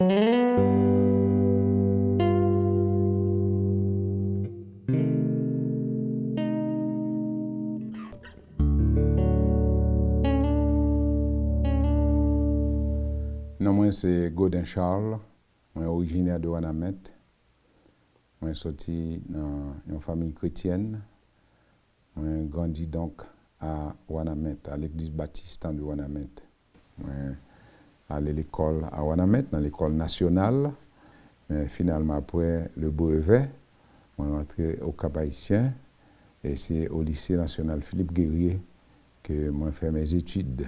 Non, moi c'est Godin Charles, moi originaire de Wanamet. Moi sorti dans une famille chrétienne. Moi grandi donc à Wanamet, à l'église baptiste de Wanamet. Moi allé à l'école à Wanamet, dans l'école nationale. Mais finalement après le brevet, moi rentré au Cap-Haïtien et c'est au lycée national Philippe Guerrier que moi fait mes études.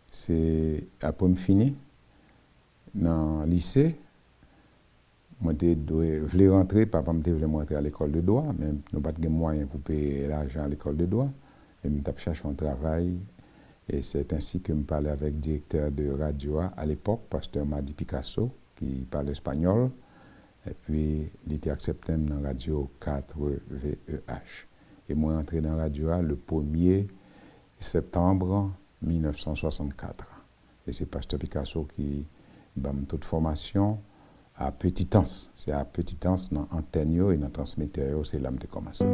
C'est après me fini dans le lycée, moi voulais rentrer, papa me voulait rentrer à l'école de droit, mais nous n'avons pas de moyens pour payer l'argent à l'école de droit. Et je cherché un travail. Et c'est ainsi que je parlais avec le directeur de radio à l'époque, pasteur Madi Picasso, qui parle espagnol. Et puis, il était accepté dans la radio 4 VEH. Et moi, entré dans la radio le 1er septembre 1964. Et c'est pasteur Picasso qui m'a toute formation à Petitance. C'est à Petitance, dans l'antenne et dans le transmetteur, c'est là que j'ai commencé.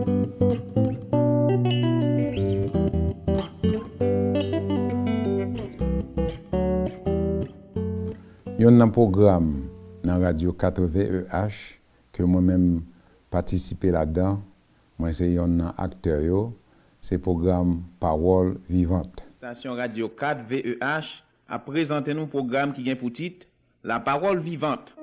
Il y a un programme dans la radio 4 VEH que moi-même participé là-dedans. Moi, c'est un acteur, c'est le programme Parole Vivante. Station radio 4 VEH a présenté un programme qui vient pour titre La Parole Vivante.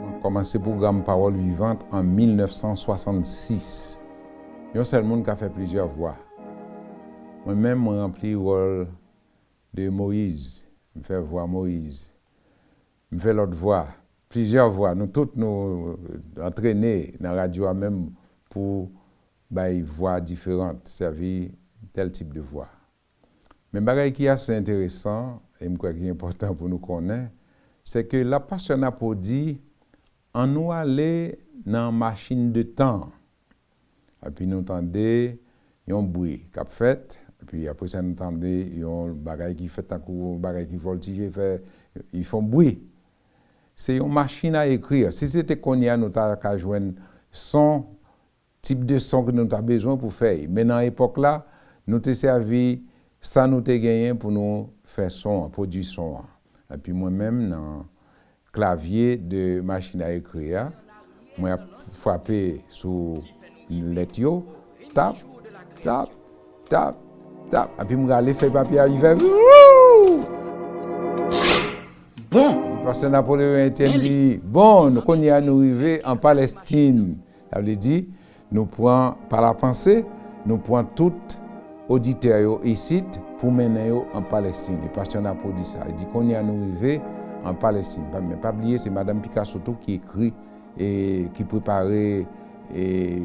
On a commencé le programme Parole Vivante en 1966. Il y a un seul monde qui a fait plusieurs voix. Moi-même, je remplis le rôle de Moïse. Je fais voix Moïse. Je fais l'autre voix. Plusieurs voix. Nous tous nous entraînés dans la radio même pour des voix différentes, servir tel type de voix. Mais ce qui est assez intéressant, et je crois qu'il est important pour nous connaître, c'est que la passion a dit on nous aller dans la machine de temps. Et puis nous entendons un bruit qui a fait, et puis après ça nous entendons un bagage qui fait un coup, un bagage qui voltige, ils font bruit. C'est une machine à écrire. Si c'était qu'on y a, nous avons joué son type de son que nous avons besoin pour faire. Mais dans l'époque là, nous avons servi ça, nous avons gagné pour nous faire son, produire son. Et puis moi-même, dans le clavier de machine à écrire, moi j'ai frappé sur lettre, tap, tap, tap, tap. Et puis je vais faire papier arriver. Bon. Parce que Napoléon a dit, bon, nous sommes arrivés en Palestine. Ça veut dire, nous prenons par la pensée, nous prenons tout auditeur ici pour mener en Palestine. Et pasteur Napoléon dit ça. Il dit qu'on est arrivé en Palestine. Mais pas oublier, c'est Madame Picasso qui écrit et qui préparait et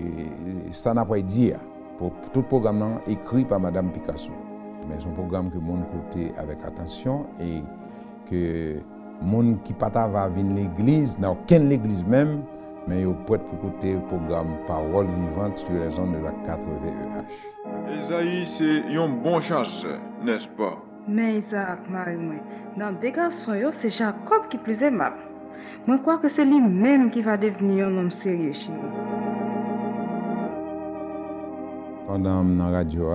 ça n'a pas dire. Pour tout programme écrit par Madame Picasso. Mais c'est un programme que mon côté avec attention et que moun qui pata va venir l'église, dans aucune église même, mais ils peuvent écouter le programme Parole Vivante sur les ondes de la 4 VEH. Esaïe, c'est une bonne chance, n'est-ce pas? Mais Isaac, Marie-moi, dans deux garçons, c'est Jacob qui plus aimable. Moi, je crois que c'est lui-même qui va devenir un homme sérieux, chérie. Pendant la radio,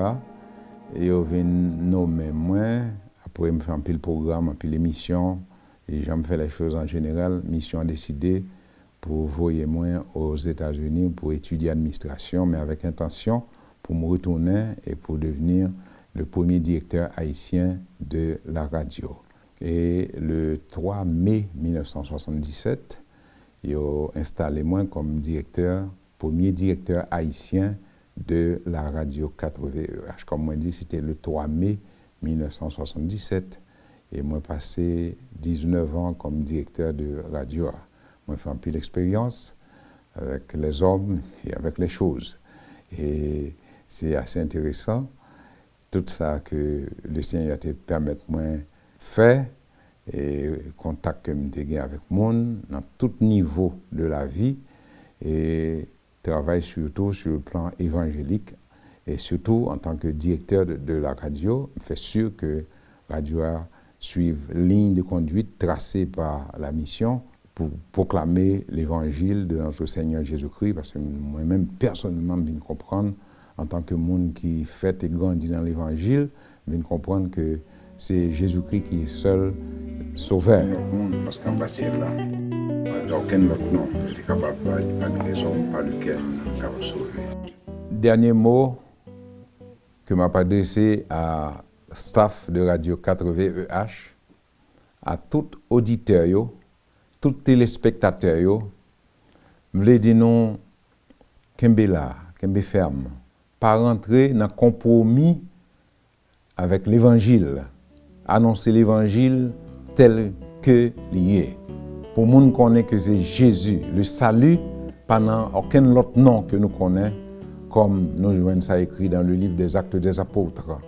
ils viennent nommer moi, après je fais un peu le programme, un peu l'émission. Et j'aime faire les choses en général. Mission décidée pour envoyer moi aux États-Unis pour étudier l'administration, mais avec intention pour me retourner et pour devenir le premier directeur haïtien de la radio. Et le 3 mai 1977, ils ont installé moi comme premier directeur haïtien de la radio 4 VEH. Comme moi dit, c'était le 3 mai 1977. Et moi, passé 19 ans comme directeur de radio. Moi, j'ai fait un peu d'expérience avec les hommes et avec les choses. Et c'est assez intéressant, tout ça que le Seigneur te permet de moi faire, et contact que je gagné avec le monde, dans tout niveau de la vie, et travaille surtout sur le plan évangélique, Et surtout, en tant que directeur de la radio, je fais sûr que Radio A suive ligne de conduite tracée par la mission pour proclamer l'évangile de notre Seigneur Jésus-Christ, parce que moi-même, personnellement, je viens comprendre, en tant que monde qui fait et grandit dans l'évangile, je viens comprendre que c'est Jésus-Christ qui est seul sauveur. Parce qu'en bas, là, aucun autre nom n'est capable parmi les hommes par lequel nous sommes capables de sauver. Dernier mot que m'a adressé à staff de Radio 4VEH, à tout auditeur, tout téléspectateur, je voulais dire non, kembe là, kembe ferme, pas rentrer dans un compromis avec l'évangile, annoncer l'évangile tel que lié. Pour le monde connaît que c'est Jésus, le salut, pendant aucun autre nom que nous connaissons, comme nous joignons ça écrit dans le livre des Actes des Apôtres.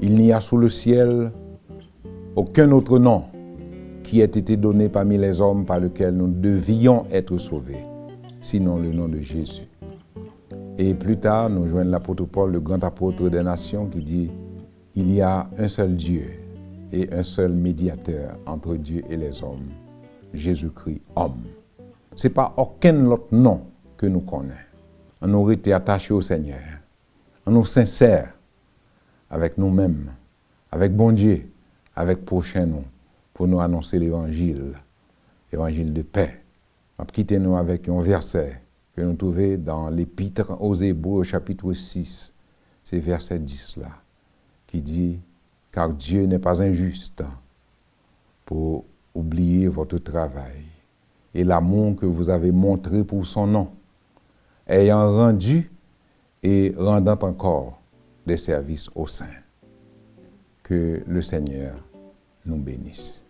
Il n'y a sous le ciel aucun autre nom qui ait été donné parmi les hommes par lequel nous devions être sauvés, sinon le nom de Jésus. Et plus tard, nous joignons l'apôtre Paul, le grand apôtre des nations, qui dit « Il y a un seul Dieu et un seul médiateur entre Dieu et les hommes, Jésus-Christ, homme. » Ce n'est pas aucun autre nom que nous connaissons. On aurait été attachés au Seigneur. On nous sincère avec nous-mêmes, avec bon Dieu, avec prochain nous, pour nous annoncer l'évangile de paix. Quittez-nous avec un verset que nous trouvons dans l'Épître aux Hébreux, chapitre 6, c'est verset 10 là, qui dit « Car Dieu n'est pas injuste pour oublier votre travail et l'amour que vous avez montré pour son nom, ayant rendu et rendant encore des services aux saints. » Que le Seigneur nous bénisse.